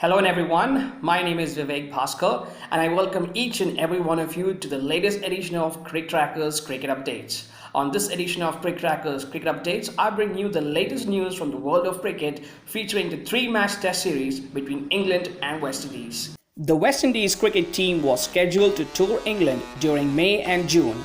Hello and everyone, my name is VIVEK Bhaskar and I welcome each and every one of you to the latest edition of Cricket Trackers Cricket Updates. On this edition of Cricket Trackers Cricket Updates, I bring you the latest news from the world of cricket featuring the three-match test series between England and West Indies. The West Indies cricket team was scheduled to tour England during May and June,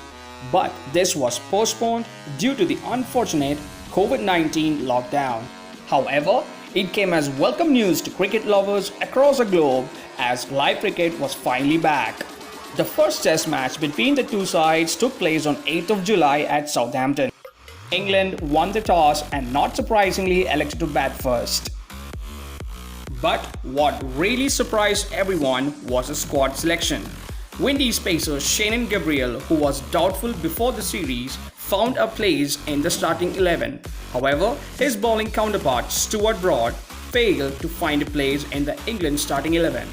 but this was postponed due to the unfortunate COVID-19 lockdown. However, it came as welcome news to cricket lovers across the globe as live cricket was finally back. The first test match between the two sides took place on 8th of July at Southampton. England won the toss and not surprisingly elected to bat first. But what really surprised everyone was the squad selection. Windies pacer Shannon Gabriel, who was doubtful before the series, found a place in the starting 11. However, his bowling counterpart Stuart Broad failed to find a place in the England starting 11.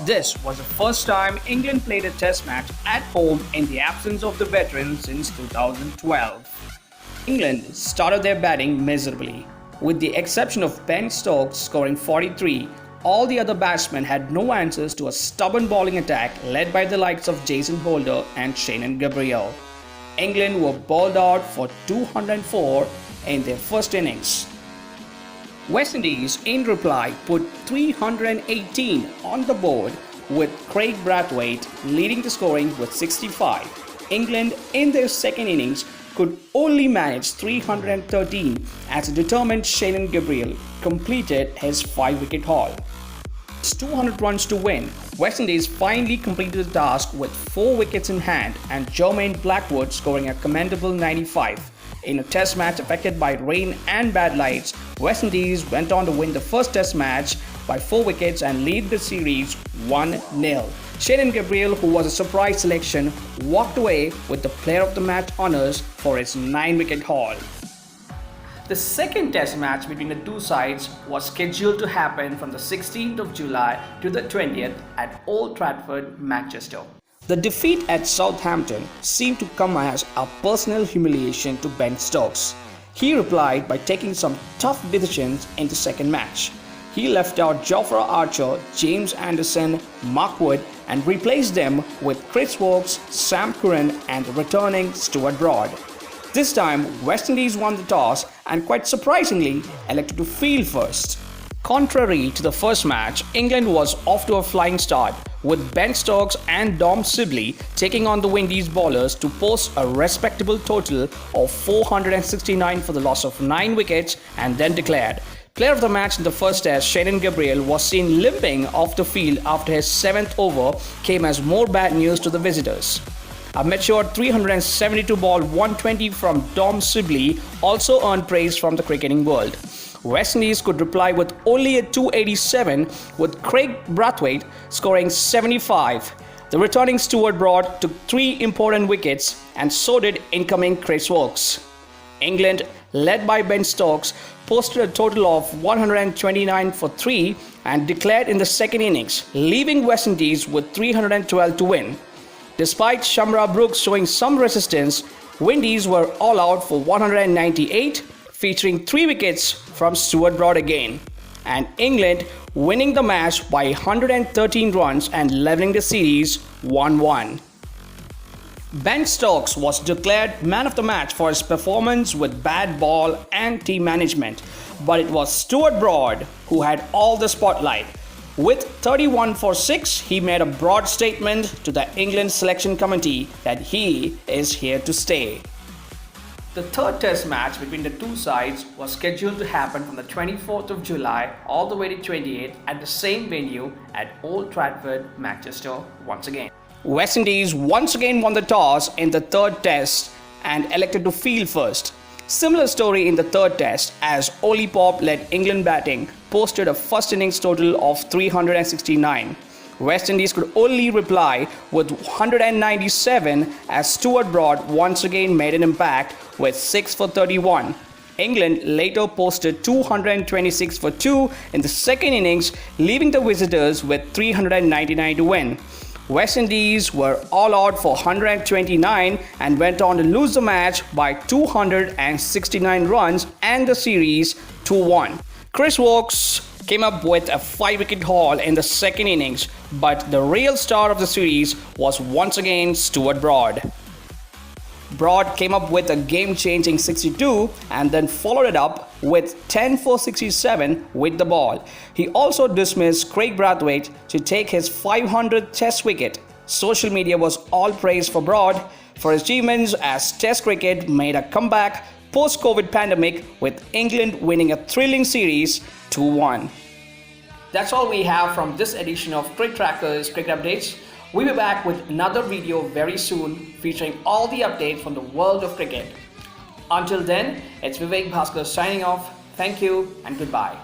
This was the first time England played a test match at home in the absence of the veteran since 2012. England started their batting miserably. With the exception of Ben Stokes scoring 43, all the other batsmen had no answers to a stubborn bowling attack led by the likes of Jason Holder and Shannon Gabriel. England were bowled out for 204 in their first innings. West Indies, in reply, put 318 on the board with Craig Brathwaite leading the scoring with 65. England, in their second innings, could only manage 313 as a determined Shannon Gabriel completed his 5-wicket haul. It's 200 runs to win. West Indies finally completed the task with 4 wickets in hand and Jermaine Blackwood scoring a commendable 95. In a test match affected by rain and bad lights, West Indies went on to win the first test match by 4 wickets and lead the series 1-0. Shannon Gabriel, who was a surprise selection, walked away with the Player of the Match honours for his 9-wicket haul. The second test match between the two sides was scheduled to happen from the 16th of July to the 20th at Old Trafford, Manchester. The defeat at Southampton seemed to come as a personal humiliation to Ben Stokes. He replied by taking some tough decisions in the second match. He left out Jofra Archer, James Anderson, Mark Wood and replaced them with Chris Woakes, Sam Curran and the returning Stuart Broad. This time, West Indies won the toss and quite surprisingly elected to field first. Contrary to the first match, England was off to a flying start with Ben Stokes and Dom Sibley taking on the Windies bowlers to post a respectable total of 469 for the loss of 9 wickets and then declared. Player of the match in the first test, Shannon Gabriel, was seen limping off the field after his 7th over came as more bad news to the visitors. A mature 372 ball 120 from Dom Sibley also earned praise from the cricketing world. West Indies could reply with only a 287 with Craig Brathwaite scoring 75. The returning Stuart Broad took 3 important wickets and so did incoming Chris Woakes. England, led by Ben Stokes, posted a total of 129 for 3 and declared in the second innings, leaving West Indies with 312 to win. Despite Shamra Brooks showing some resistance, Windies were all out for 198, featuring 3 wickets from Stuart Broad again, and England winning the match by 113 runs and levelling the series 1-1. Ben Stokes was declared man of the match for his performance with bad ball and team management, but it was Stuart Broad who had all the spotlight. With 31 for 6, he made a broad statement to the England selection committee that he is here to stay. The third test match between the two sides was scheduled to happen from the 24th of July all the way to 28th at the same venue at Old Trafford, Manchester once again. West Indies once again won the toss in the third test and elected to field first. Similar story in the third test as Oli Pop led England batting, posted a first innings total of 369. West Indies could only reply with 197 as Stuart Broad once again made an impact with 6 for 31. England later posted 226 for 2 in the second innings, leaving the visitors with 399 to win. West Indies were all out for 129 and went on to lose the match by 269 runs and the series 2-1. Chris Woakes came up with a 5-wicket haul in the second innings, but the real star of the series was once again Stuart Broad. Broad came up with a game-changing 62 and then followed it up with 10 for 67 with the ball. He also dismissed Craig Brathwaite to take his 500th Test wicket. Social media was all praise for Broad for his achievements as Test cricket made a comeback post-COVID pandemic with England winning a thrilling series 2-1. That's all we have from this edition of Cricket Trackers Cricket Updates. We'll be back with another video very soon featuring all the updates from the world of cricket. Until then, it's Vivek Bhaskar signing off. Thank you and goodbye.